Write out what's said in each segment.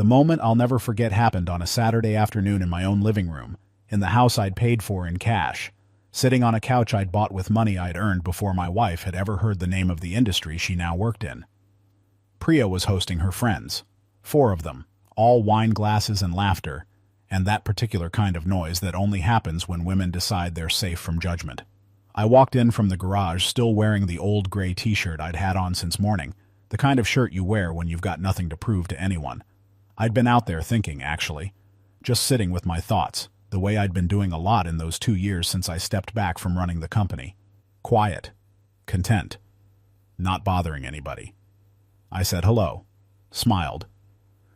The moment I'll never forget happened on a Saturday afternoon in my own living room, in the house I'd paid for in cash, sitting on a couch I'd bought with money I'd earned before my wife had ever heard the name of the industry she now worked in. Priya was hosting her friends, 4 of them, all wine glasses and laughter, and that particular kind of noise that only happens when women decide they're safe from judgment. I walked in from the garage still wearing the old gray t-shirt I'd had on since morning, the kind of shirt you wear when you've got nothing to prove to anyone. I'd been out there thinking, actually, just sitting with my thoughts, the way I'd been doing a lot in those 2 years since I stepped back from running the company. Quiet, content, not bothering anybody. I said hello, smiled,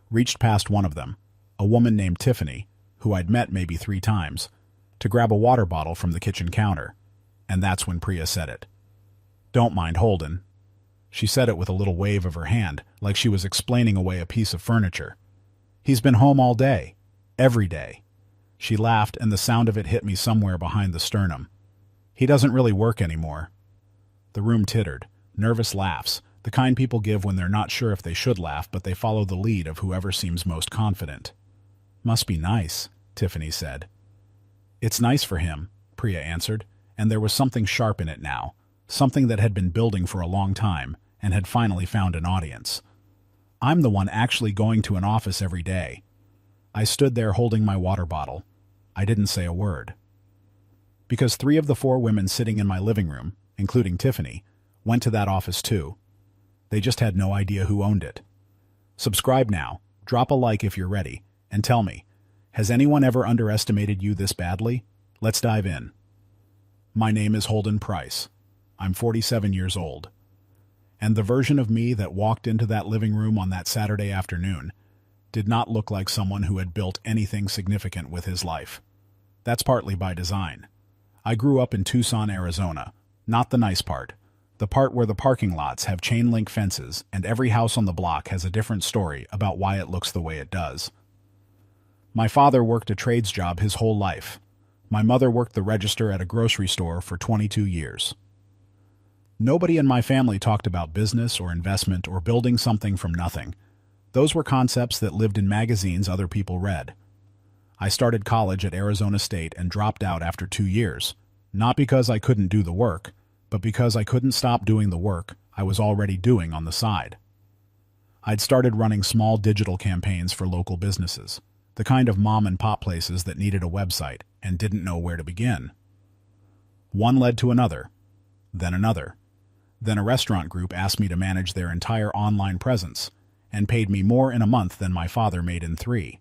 reached past one of them, a woman named Tiffany, who I'd met maybe 3 times, to grab a water bottle from the kitchen counter, and that's when Priya said it. "Don't mind Holden." She said it with a little wave of her hand, like she was explaining away a piece of furniture. "He's been home all day, every day." She laughed, and the sound of it hit me somewhere behind the sternum. "He doesn't really work anymore." The room tittered, nervous laughs, the kind people give when they're not sure if they should laugh, but they follow the lead of whoever seems most confident. "Must be nice," Tiffany said. "It's nice for him," Priya answered, and there was something sharp in it now, something that had been building for a long time and had finally found an audience. "I'm the one actually going to an office every day." I stood there holding my water bottle. I didn't say a word. Because 3 of the 4 women sitting in my living room, including Tiffany, went to that office too. They just had no idea who owned it. Subscribe now, drop a like if you're ready, and tell me, has anyone ever underestimated you this badly? Let's dive in. My name is Holden Price. I'm 47 years old. And the version of me that walked into that living room on that Saturday afternoon did not look like someone who had built anything significant with his life. That's partly by design. I grew up in Tucson, Arizona, not the nice part, the part where the parking lots have chain-link fences and every house on the block has a different story about why it looks the way it does. My father worked a trades job his whole life. My mother worked the register at a grocery store for 22 years. Nobody in my family talked about business or investment or building something from nothing. Those were concepts that lived in magazines other people read. I started college at Arizona State and dropped out after 2 years, not because I couldn't do the work, but because I couldn't stop doing the work I was already doing on the side. I'd started running small digital campaigns for local businesses, the kind of mom-and-pop places that needed a website and didn't know where to begin. One led to another, then another. Then a restaurant group asked me to manage their entire online presence and paid me more in a month than my father made in 3.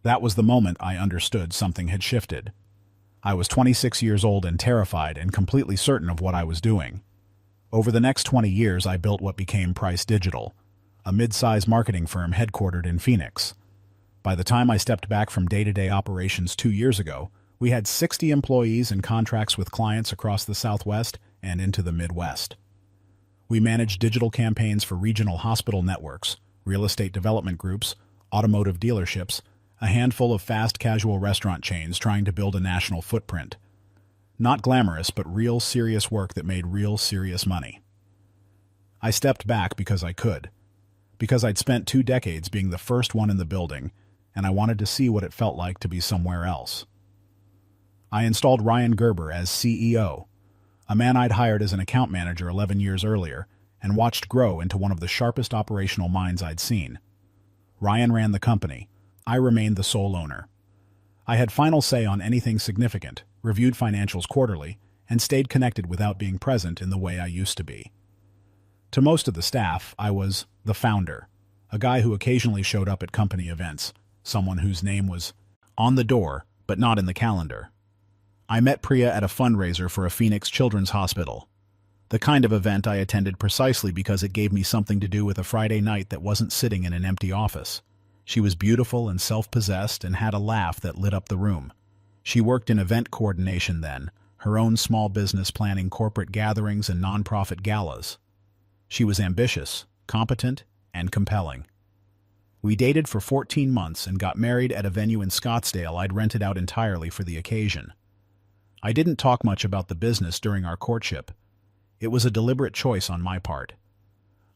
That was the moment I understood something had shifted. I was 26 years old and terrified and completely certain of what I was doing. Over the next 20 years, I built what became Price Digital, a mid-size marketing firm headquartered in Phoenix. By the time I stepped back from day-to-day operations 2 years ago, we had 60 employees and contracts with clients across the Southwest and into the Midwest. We managed digital campaigns for regional hospital networks, real estate development groups, automotive dealerships, a handful of fast casual restaurant chains trying to build a national footprint. Not glamorous, but real serious work that made real serious money. I stepped back because I could, because I'd spent 2 decades being the first one in the building, and I wanted to see what it felt like to be somewhere else. I installed Ryan Gerber as CEO, a man I'd hired as an account manager 11 years earlier and watched grow into one of the sharpest operational minds I'd seen. Ryan ran the company. I remained the sole owner. I had final say on anything significant, reviewed financials quarterly, and stayed connected without being present in the way I used to be. To most of the staff, I was the founder, a guy who occasionally showed up at company events, someone whose name was on the door, but not in the calendar. I met Priya at a fundraiser for a Phoenix Children's Hospital, the kind of event I attended precisely because it gave me something to do with a Friday night that wasn't sitting in an empty office. She was beautiful and self-possessed and had a laugh that lit up the room. She worked in event coordination then, her own small business planning corporate gatherings and nonprofit galas. She was ambitious, competent, and compelling. We dated for 14 months and got married at a venue in Scottsdale I'd rented out entirely for the occasion. I didn't talk much about the business during our courtship. It was a deliberate choice on my part.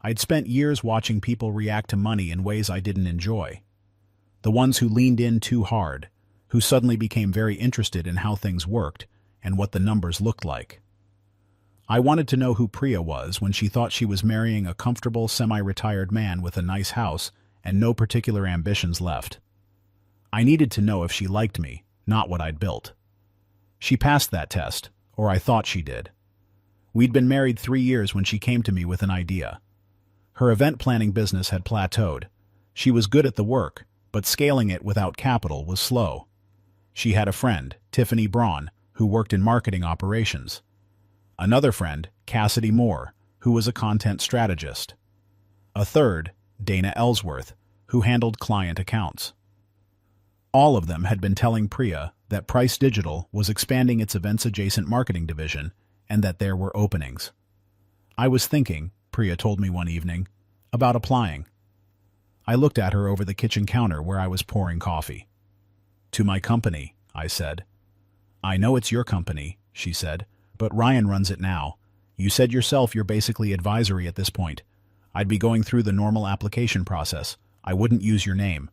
I'd spent years watching people react to money in ways I didn't enjoy, The ones who leaned in too hard, who suddenly became very interested in how things worked and what the numbers looked like. I wanted to know who Priya was when she thought she was marrying a comfortable, semi-retired man with a nice house and no particular ambitions left. I needed to know if she liked me, not what I'd built. She passed that test, or I thought she did. We'd been married 3 years when she came to me with an idea. Her event planning business had plateaued. She was good at the work, but scaling it without capital was slow. She had a friend, Tiffany Braun, who worked in marketing operations. Another friend, Cassidy Moore, who was a content strategist. A third, Dana Ellsworth, who handled client accounts. All of them had been telling Priya that Price Digital was expanding its events-adjacent marketing division and that there were openings. I was thinking, Priya told me one evening, about applying. I looked at her over the kitchen counter where I was pouring coffee. "To my company," I said. "I know it's your company," she said, "but Ryan runs it now. You said yourself you're basically advisory at this point. I'd be going through the normal application process. I wouldn't use your name."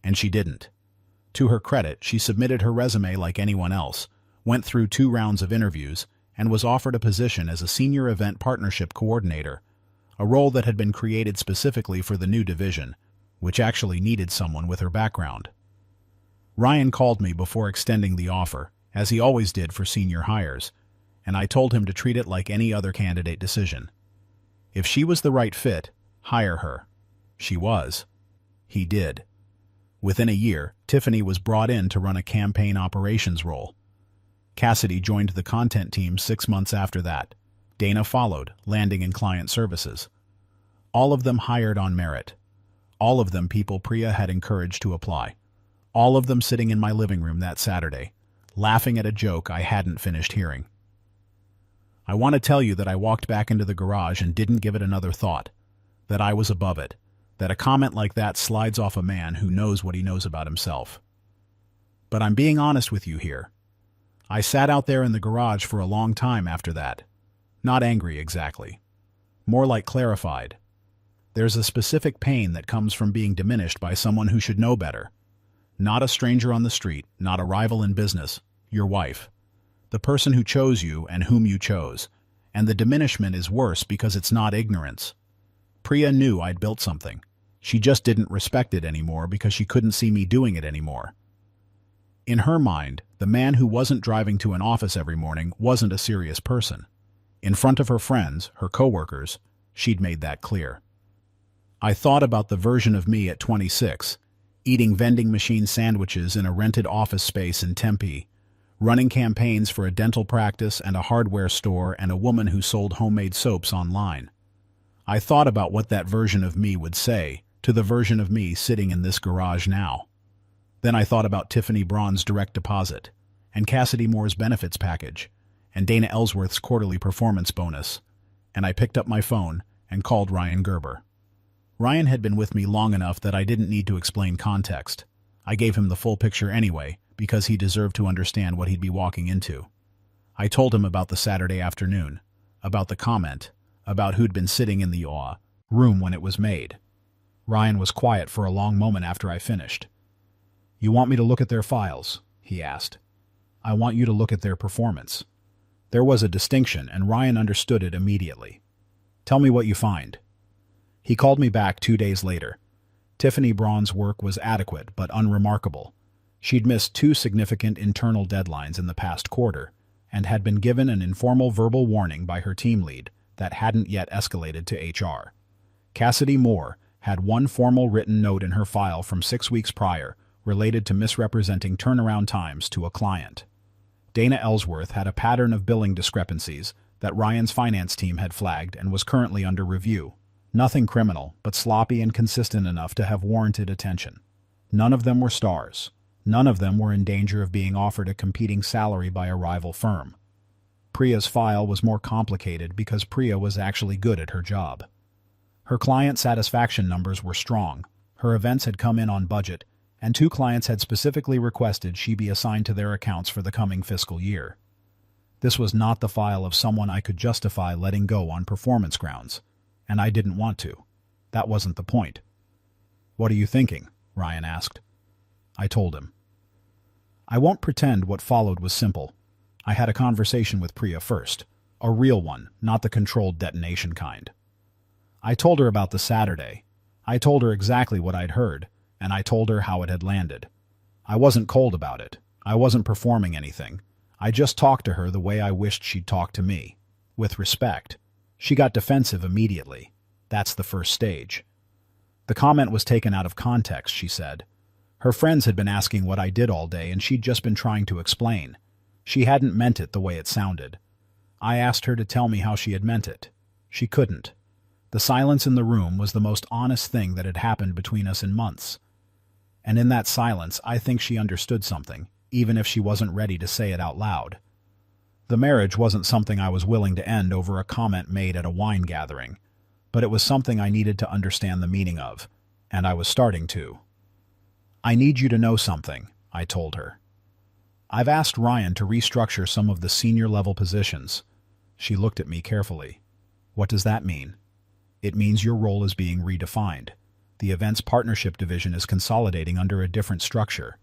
And she didn't. To her credit, she submitted her resume like anyone else, went through 2 rounds of interviews, and was offered a position as a senior event partnership coordinator, a role that had been created specifically for the new division, which actually needed someone with her background. Ryan called me before extending the offer, as he always did for senior hires, and I told him to treat it like any other candidate decision. If she was the right fit, hire her. She was. He did. Within a year, Tiffany was brought in to run a campaign operations role. Cassidy joined the content team 6 months after that. Dana followed, landing in client services. All of them hired on merit. All of them people Priya had encouraged to apply. All of them sitting in my living room that Saturday, laughing at a joke I hadn't finished hearing. I want to tell you that I walked back into the garage and didn't give it another thought, that I was above it, that a comment like that slides off a man who knows what he knows about himself. But I'm being honest with you here. I sat out there in the garage for a long time after that. Not angry exactly. More like clarified. There's a specific pain that comes from being diminished by someone who should know better. Not a stranger on the street, not a rival in business, your wife. The person who chose you and whom you chose. And the diminishment is worse because it's not ignorance. Priya knew I'd built something. She just didn't respect it anymore because she couldn't see me doing it anymore. In her mind, the man who wasn't driving to an office every morning wasn't a serious person. In front of her friends, her coworkers, she'd made that clear. I thought about the version of me at 26, eating vending machine sandwiches in a rented office space in Tempe, running campaigns for a dental practice and a hardware store and a woman who sold homemade soaps online. I thought about what that version of me would say to the version of me sitting in this garage now. Then I thought about Tiffany Braun's direct deposit, and Cassidy Moore's benefits package, and Dana Ellsworth's quarterly performance bonus, and I picked up my phone and called Ryan Gerber. Ryan had been with me long enough that I didn't need to explain context. I gave him the full picture anyway, because he deserved to understand what he'd be walking into. I told him about the Saturday afternoon, about the comment, about who'd been sitting in the room when it was made. Ryan was quiet for a long moment after I finished. "You want me to look at their files?" he asked. "I want you to look at their performance." There was a distinction, and Ryan understood it immediately. "Tell me what you find." He called me back 2 days later. Tiffany Braun's work was adequate but unremarkable. She'd missed 2 significant internal deadlines in the past quarter and had been given an informal verbal warning by her team lead that hadn't yet escalated to HR. Cassidy Moore had 1 formal written note in her file from 6 weeks prior related to misrepresenting turnaround times to a client. Dana Ellsworth had a pattern of billing discrepancies that Ryan's finance team had flagged and was currently under review. Nothing criminal, but sloppy and consistent enough to have warranted attention. None of them were stars. None of them were in danger of being offered a competing salary by a rival firm. Priya's file was more complicated because Priya was actually good at her job. Her client satisfaction numbers were strong, her events had come in on budget, and 2 clients had specifically requested she be assigned to their accounts for the coming fiscal year. This was not the file of someone I could justify letting go on performance grounds, and I didn't want to. That wasn't the point. "What are you thinking?" Ryan asked. I told him. I won't pretend what followed was simple. I had a conversation with Priya first. A real one, not the controlled detonation kind. I told her about the Saturday. I told her exactly what I'd heard, and I told her how it had landed. I wasn't cold about it. I wasn't performing anything. I just talked to her the way I wished she'd talk to me. With respect. She got defensive immediately. That's the first stage. The comment was taken out of context, she said. Her friends had been asking what I did all day, and she'd just been trying to explain. She hadn't meant it the way it sounded. I asked her to tell me how she had meant it. She couldn't. The silence in the room was the most honest thing that had happened between us in months. And in that silence, I think she understood something, even if she wasn't ready to say it out loud. The marriage wasn't something I was willing to end over a comment made at a wine gathering, but it was something I needed to understand the meaning of, and I was starting to. I need you to know something, I told her. I've asked Ryan to restructure some of the senior-level positions. She looked at me carefully. What does that mean? It means your role is being redefined. The events partnership division is consolidating under a different structure.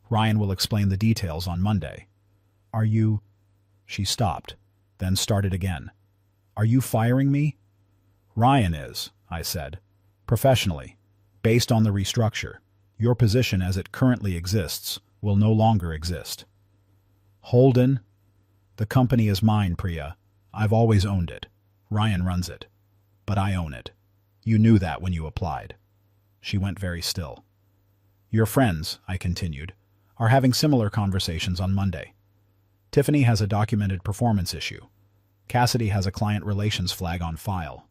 Ryan will explain the details on Monday. Are you... She stopped, then started again. Are you firing me? Ryan is, I said. Professionally. Based on the restructure. Your position as it currently exists will no longer exist. Holden? The company is mine, Priya. I've always owned it. Ryan runs it. But I own it. You knew that when you applied. She went very still. Your friends, I continued, are having similar conversations on Monday. Tiffany has a documented performance issue. Cassidy has a client relations flag on file.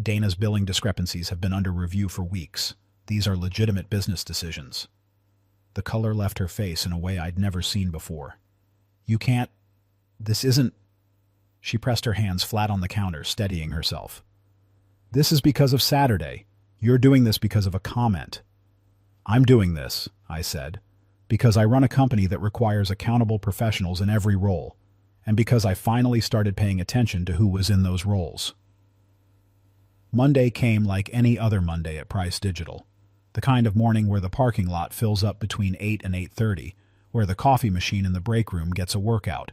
Dana's billing discrepancies have been under review for weeks. These are legitimate business decisions. The color left her face in a way I'd never seen before. You can't... This isn't... She pressed her hands flat on the counter, steadying herself. This is because of Saturday. You're doing this because of a comment. I'm doing this, I said, because I run a company that requires accountable professionals in every role, and because I finally started paying attention to who was in those roles. Monday came like any other Monday at Price Digital, the kind of morning where the parking lot fills up between 8 and 8:30, where the coffee machine in the break room gets a workout,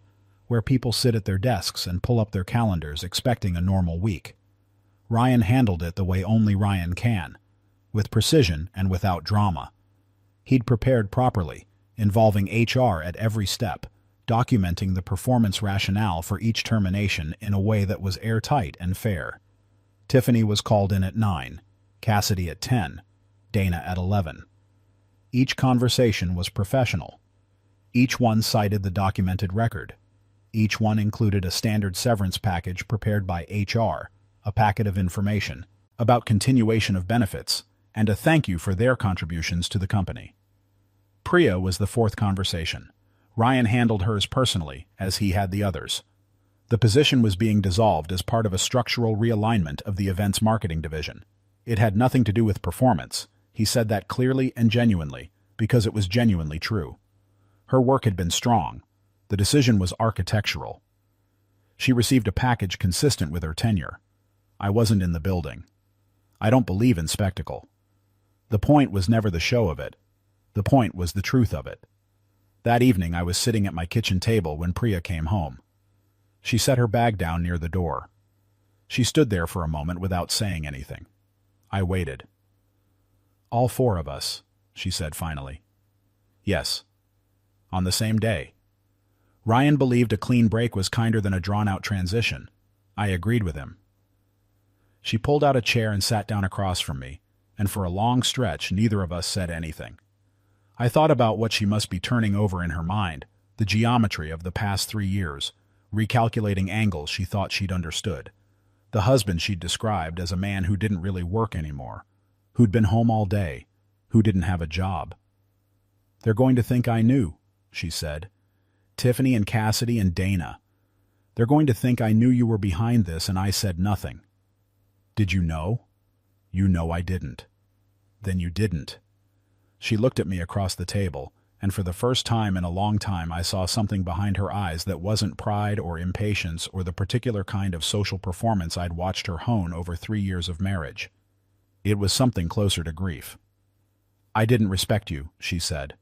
where people sit at their desks and pull up their calendars expecting a normal week. Ryan handled it the way only Ryan can, with precision and without drama. He'd prepared properly, involving HR at every step, documenting the performance rationale for each termination in a way that was airtight and fair. Tiffany was called in at 9, Cassidy at 10, Dana at 11. Each conversation was professional. Each one cited the documented record. Each one included a standard severance package prepared by HR, a packet of information about continuation of benefits, and a thank you for their contributions to the company. Priya was the fourth conversation. Ryan handled hers personally, as he had the others. The position was being dissolved as part of a structural realignment of the events marketing division. It had nothing to do with performance. He said that clearly and genuinely, because it was genuinely true. Her work had been strong. The decision was architectural. She received a package consistent with her tenure. I wasn't in the building. I don't believe in spectacle. The point was never the show of it. The point was the truth of it. That evening I was sitting at my kitchen table when Priya came home. She set her bag down near the door. She stood there for a moment without saying anything. I waited. All four of us, she said finally. Yes. On the same day. Ryan believed a clean break was kinder than a drawn-out transition. I agreed with him. She pulled out a chair and sat down across from me, and for a long stretch neither of us said anything. I thought about what she must be turning over in her mind, the geometry of the past 3 years, recalculating angles she thought she'd understood, the husband she'd described as a man who didn't really work anymore, who'd been home all day, who didn't have a job. They're going to think I knew, she said. Tiffany and Cassidy and Dana. They're going to think I knew you were behind this and I said nothing. Did you know? You know I didn't. Then you didn't. She looked at me across the table, and for the first time in a long time I saw something behind her eyes that wasn't pride or impatience or the particular kind of social performance I'd watched her hone over 3 years of marriage. It was something closer to grief. I didn't respect you, she said.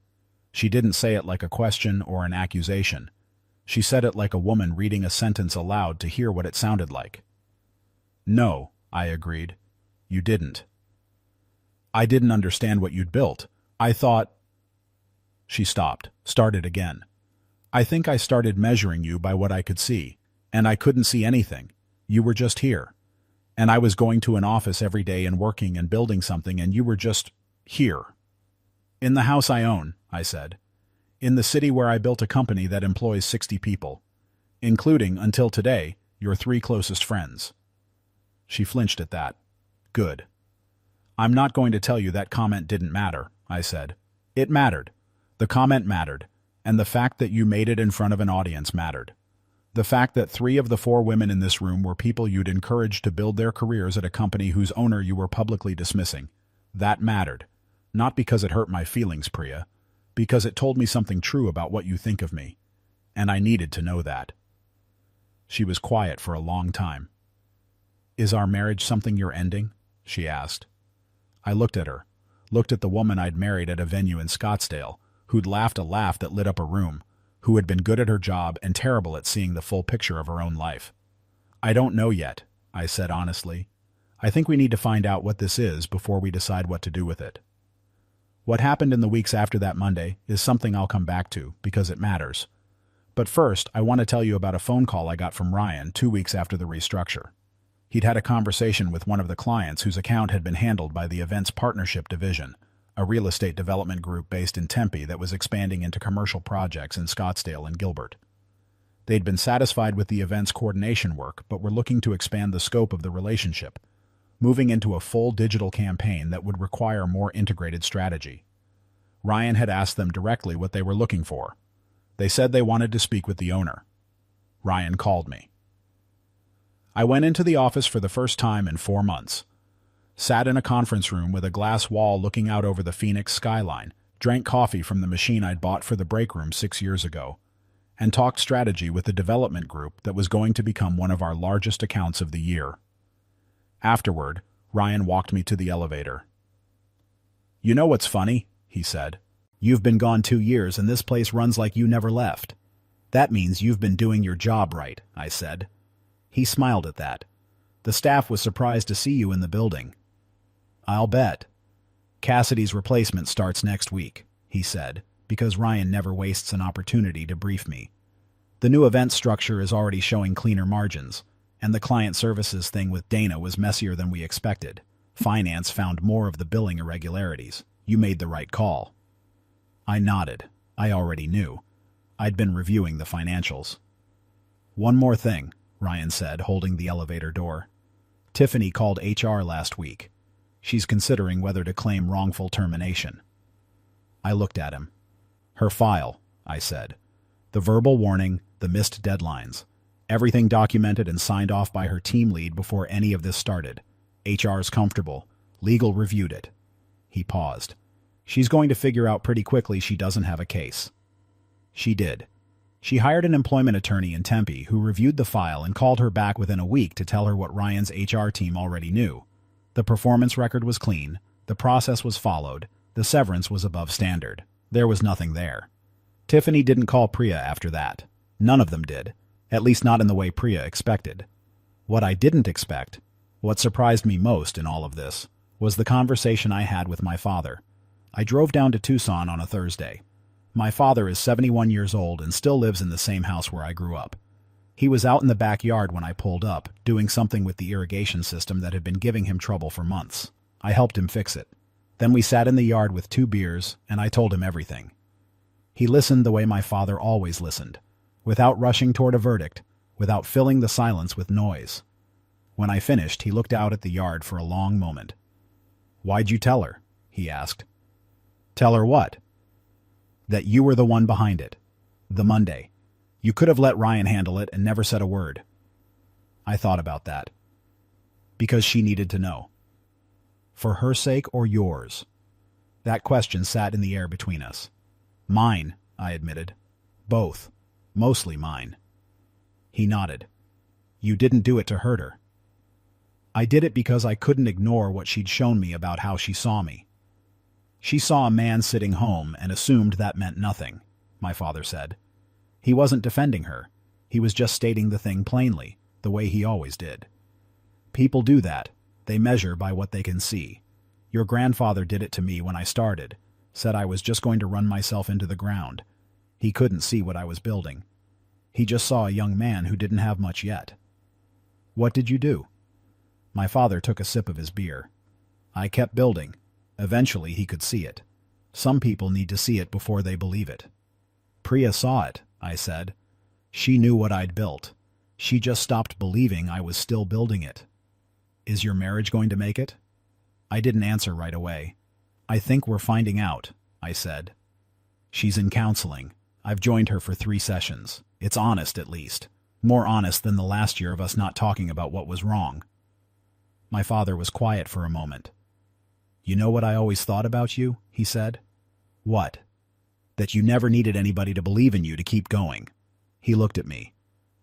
She didn't say it like a question or an accusation. She said it like a woman reading a sentence aloud to hear what it sounded like. No, I agreed. You didn't. I didn't understand what you'd built. I thought... She stopped, started again. I think I started measuring you by what I could see, and I couldn't see anything. You were just here. And I was going to an office every day and working and building something, and you were just here. In the house I own, I said. In the city where I built a company that employs 60 people, including, until today, your 3 closest friends. She flinched at that. Good. I'm not going to tell you that comment didn't matter, I said. It mattered. The comment mattered, and the fact that you made it in front of an audience mattered. The fact that 3 of the 4 women in this room were people you'd encouraged to build their careers at a company whose owner you were publicly dismissing. That mattered. Not because it hurt my feelings, Priya. Because it told me something true about what you think of me. And I needed to know that. She was quiet for a long time. Is our marriage something you're ending? She asked. I looked at her, looked at the woman I'd married at a venue in Scottsdale, who'd laughed a laugh that lit up a room, who had been good at her job and terrible at seeing the full picture of her own life. I don't know yet, I said honestly. I think we need to find out what this is before we decide what to do with it. What happened in the weeks after that Monday is something I'll come back to, because it matters. But first, I want to tell you about a phone call I got from Ryan 2 weeks after the restructure. He'd had a conversation with one of the clients whose account had been handled by the Events Partnership Division, a real estate development group based in Tempe that was expanding into commercial projects in Scottsdale and Gilbert. They'd been satisfied with the events coordination work, but were looking to expand the scope of the relationship, moving into a full digital campaign that would require more integrated strategy. Ryan had asked them directly what they were looking for. They said they wanted to speak with the owner. Ryan called me. I went into the office for the first time in 4 months. Sat in a conference room with a glass wall looking out over the Phoenix skyline, drank coffee from the machine I'd bought for the break room 6 years ago, and talked strategy with the development group that was going to become one of our largest accounts of the year. Afterward, Ryan walked me to the elevator. You know what's funny? He said. You've been gone 2 years and this place runs like you never left. That means you've been doing your job right, I said. He smiled at that. The staff was surprised to see you in the building. I'll bet. Cassidy's replacement starts next week, he said, because Ryan never wastes an opportunity to brief me. The new event structure is already showing cleaner margins, and the client services thing with Dana was messier than we expected. Finance found more of the billing irregularities. You made the right call. I nodded. I already knew. I'd been reviewing the financials. One more thing, Ryan said, holding the elevator door. Tiffany called HR last week. She's considering whether to claim wrongful termination. I looked at him. Her file, I said. The verbal warning, the missed deadlines. Everything documented and signed off by her team lead before any of this started. HR's comfortable. Legal reviewed it. He paused. She's going to figure out pretty quickly she doesn't have a case. She did. She hired an employment attorney in Tempe who reviewed the file and called her back within a week to tell her what Ryan's HR team already knew. The performance record was clean, the process was followed, the severance was above standard. There was nothing there. Tiffany didn't call Priya after that. None of them did, at least not in the way Priya expected. What I didn't expect, what surprised me most in all of this, was the conversation I had with my father. I drove down to Tucson on a Thursday. My father is 71 years old and still lives in the same house where I grew up. He was out in the backyard when I pulled up, doing something with the irrigation system that had been giving him trouble for months. I helped him fix it. Then we sat in the yard with 2 beers, and I told him everything. He listened the way my father always listened, without rushing toward a verdict, without filling the silence with noise. When I finished, he looked out at the yard for a long moment. "Why'd you tell her?" he asked. "Tell her what?" "That you were the one behind it. The Monday. You could have let Ryan handle it and never said a word." I thought about that. Because she needed to know. For her sake or yours? That question sat in the air between us. Mine, I admitted. Both. Mostly mine. He nodded. You didn't do it to hurt her. I did it because I couldn't ignore what she'd shown me about how she saw me. She saw a man sitting home and assumed that meant nothing, my father said. He wasn't defending her. He was just stating the thing plainly, the way he always did. People do that. They measure by what they can see. Your grandfather did it to me when I started, said I was just going to run myself into the ground. He couldn't see what I was building. He just saw a young man who didn't have much yet. What did you do? My father took a sip of his beer. I kept building. Eventually he could see it. Some people need to see it before they believe it. Priya saw it, I said. She knew what I'd built. She just stopped believing I was still building it. Is your marriage going to make it? I didn't answer right away. I think we're finding out, I said. She's in counseling. I've joined her for 3 sessions. It's honest, at least. More honest than the last year of us not talking about what was wrong. My father was quiet for a moment. You know what I always thought about you? He said. What? That you never needed anybody to believe in you to keep going. He looked at me.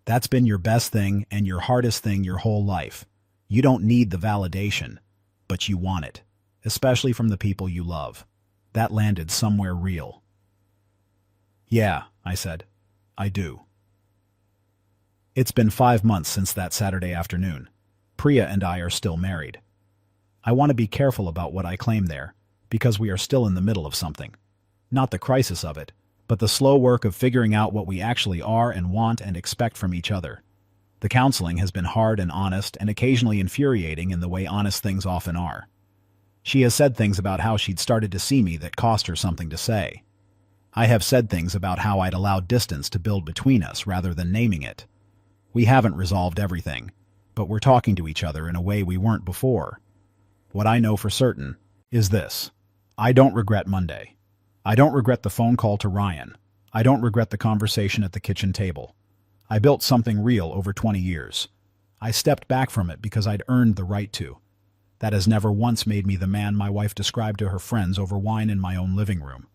That's been your best thing and your hardest thing your whole life. You don't need the validation, but you want it, especially from the people you love. That landed somewhere real. Yeah, I said. I do. It's been 5 months since that Saturday afternoon. Priya and I are still married. I want to be careful about what I claim there, because we are still in the middle of something. Not the crisis of it, but the slow work of figuring out what we actually are and want and expect from each other. The counseling has been hard and honest and occasionally infuriating in the way honest things often are. She has said things about how she'd started to see me that cost her something to say. I have said things about how I'd allowed distance to build between us rather than naming it. We haven't resolved everything, but we're talking to each other in a way we weren't before. What I know for certain is this. I don't regret Monday. I don't regret the phone call to Ryan. I don't regret the conversation at the kitchen table. I built something real over 20 years. I stepped back from it because I'd earned the right to. That has never once made me the man my wife described to her friends over wine in my own living room.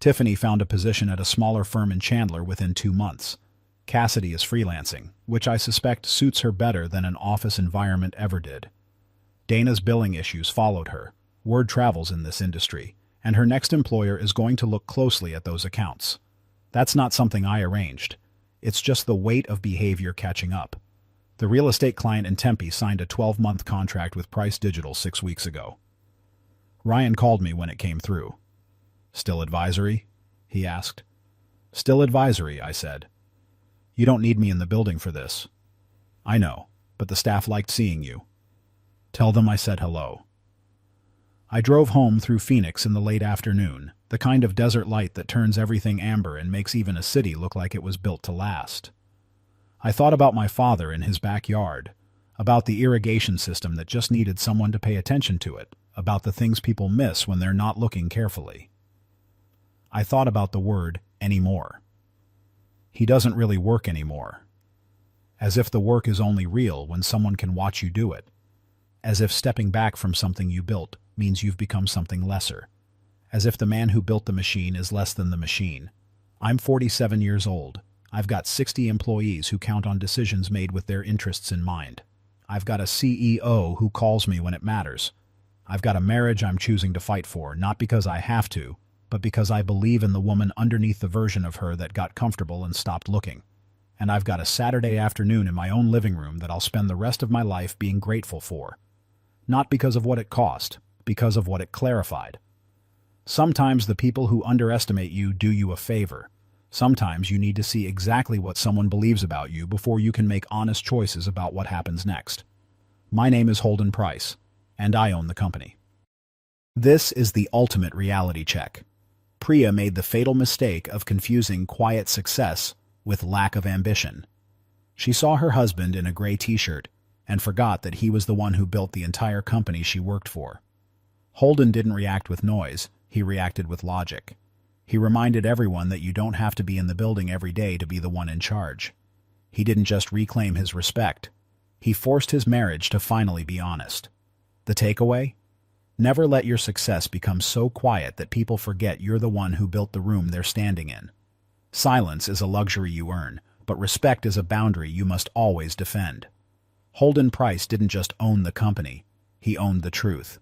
Tiffany found a position at a smaller firm in Chandler within 2 months. Cassidy is freelancing, which I suspect suits her better than an office environment ever did. Dana's billing issues followed her. Word travels in this industry, and her next employer is going to look closely at those accounts. That's not something I arranged. It's just the weight of behavior catching up. The real estate client in Tempe signed a 12-month contract with Price Digital 6 weeks ago. Ryan called me when it came through. Still advisory? He asked. Still advisory, I said. You don't need me in the building for this. I know, but the staff liked seeing you. Tell them I said hello. I drove home through Phoenix in the late afternoon, the kind of desert light that turns everything amber and makes even a city look like it was built to last. I thought about my father in his backyard, about the irrigation system that just needed someone to pay attention to it, about the things people miss when they're not looking carefully. I thought about the word anymore. He doesn't really work anymore. As if the work is only real when someone can watch you do it. As if stepping back from something you built means you've become something lesser. As if the man who built the machine is less than the machine. I'm 47 years old. I've got 60 employees who count on decisions made with their interests in mind. I've got a CEO who calls me when it matters. I've got a marriage I'm choosing to fight for, not because I have to, but because I believe in the woman underneath the version of her that got comfortable and stopped looking. And I've got a Saturday afternoon in my own living room that I'll spend the rest of my life being grateful for. Not because of what it cost, because of what it clarified. Sometimes the people who underestimate you do you a favor. Sometimes you need to see exactly what someone believes about you before you can make honest choices about what happens next. My name is Holden Price, and I own the company. This is the ultimate reality check. Priya made the fatal mistake of confusing quiet success with lack of ambition. She saw her husband in a gray t-shirt and forgot that he was the one who built the entire company she worked for. Holden didn't react with noise, he reacted with logic. He reminded everyone that you don't have to be in the building every day to be the one in charge. He didn't just reclaim his respect. He forced his marriage to finally be honest. The takeaway? Never let your success become so quiet that people forget you're the one who built the room they're standing in. Silence is a luxury you earn, but respect is a boundary you must always defend. Holden Price didn't just own the company, he owned the truth.